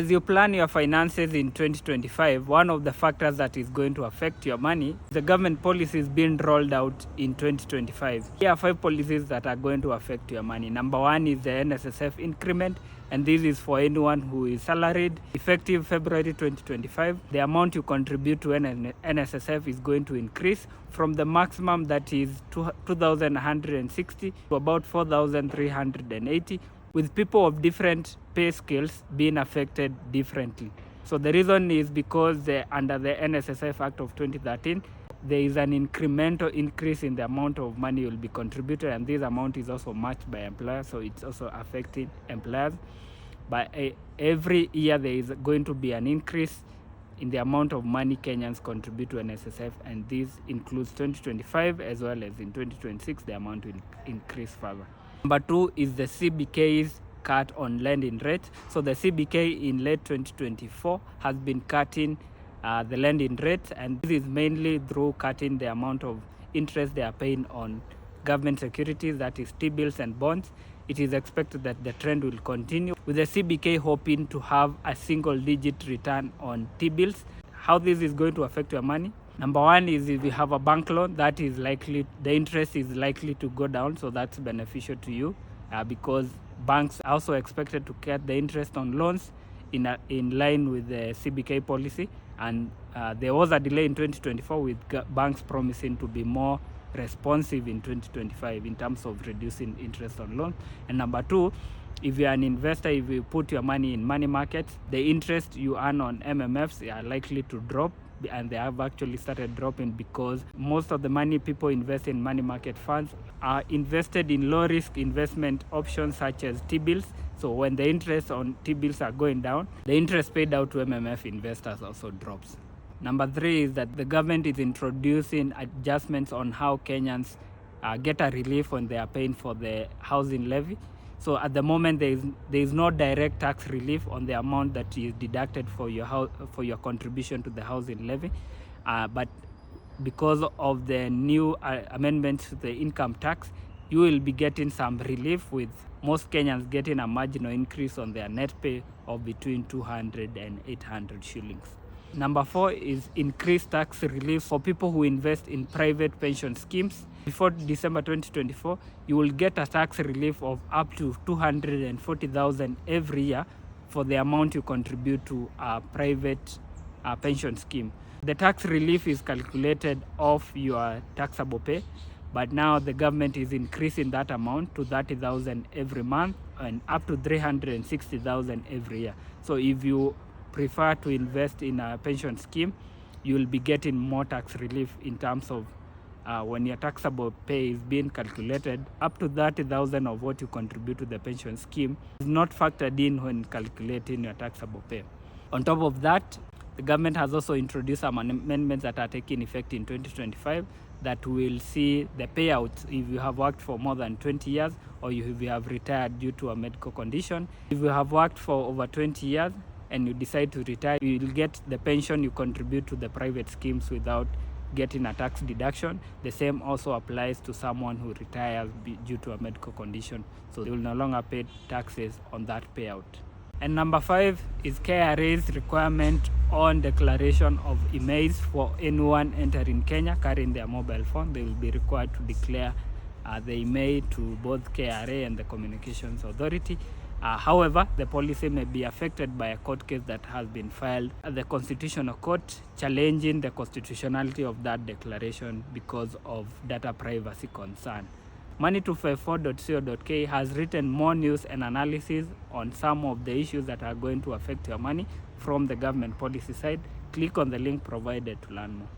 As you plan your finances in 2025, one of the factors that is going to affect your money is the government policies being rolled out in 2025. Here are 5 policies that are going to affect your money. Number 1 is the NSSF increment, and this is for anyone who is salaried. Effective February 2025, the amount you contribute to NSSF is going to increase from the maximum that is 2,160 to about 4,380, with people of different pay scales being affected differently. So the reason is because under the NSSF Act of 2013, there is an incremental increase in the amount of money will be contributed, and this amount is also matched by employers, so it's also affecting employers. But every year there is going to be an increase in the amount of money Kenyans contribute to NSSF, and this includes 2025 as well as in 2026 the amount will increase further. Number 2 is the CBK's cut on lending rate. So the CBK in late 2024 has been cutting the lending rate, and this is mainly through cutting the amount of interest they are paying on government securities, that is T-bills and bonds. It is expected that the trend will continue, with the CBK hoping to have a single-digit return on T-bills. How this is going to affect your money? Number 1 is if you have a bank loan, that is likely, the interest is likely to go down, so that's beneficial to you because banks are also expected to cut the interest on loans in line with the CBK policy, and there was a delay in 2024 with banks promising to be more responsive in 2025 in terms of reducing interest on loans. And number 2, if you're an investor, if you put your money in money markets, the interest you earn on MMFs are likely to drop, and they have actually started dropping because most of the money people invest in money market funds are invested in low risk investment options such as T-bills. So when the interest on T-bills are going down, the interest paid out to MMF investors also drops. Number 3 is that the government is introducing adjustments on how Kenyans get a relief when they are paying for the housing levy. So at the moment, there is no direct tax relief on the amount that is deducted for your contribution to the housing levy, but because of the new amendments to the income tax, you will be getting some relief, with most Kenyans getting a marginal increase on their net pay of between 200 and 800 shillings. Number 4 is increased tax relief for people who invest in private pension schemes. Before December 2024, you will get a tax relief of up to 240,000 every year for the amount you contribute to a private pension scheme. The tax relief is calculated off your taxable pay, but now the government is increasing that amount to 30,000 every month and up to 360,000 every year. So if you prefer to invest in a pension scheme, you will be getting more tax relief in terms of when your taxable pay is being calculated. Up to 30,000 of what you contribute to the pension scheme is not factored in when calculating your taxable pay. On top of that, the government has also introduced some amendments that are taking effect in 2025 that will see the payouts if you have worked for more than 20 years or if you have retired due to a medical condition. If you have worked for over 20 years and you decide to retire, you will get the pension you contribute to the private schemes without getting a tax deduction. The same also applies to someone who retires due to a medical condition, so they will no longer pay taxes on that payout. And number 5 is KRA's requirement on declaration of emails for anyone entering Kenya carrying their mobile phone. They will be required to declare the email to both KRA and the Communications Authority. However, the policy may be affected by a court case that has been filed at the Constitutional Court challenging the constitutionality of that declaration because of data privacy concern. Money254.co.ke has written more news and analysis on some of the issues that are going to affect your money from the government policy side. Click on the link provided to learn more.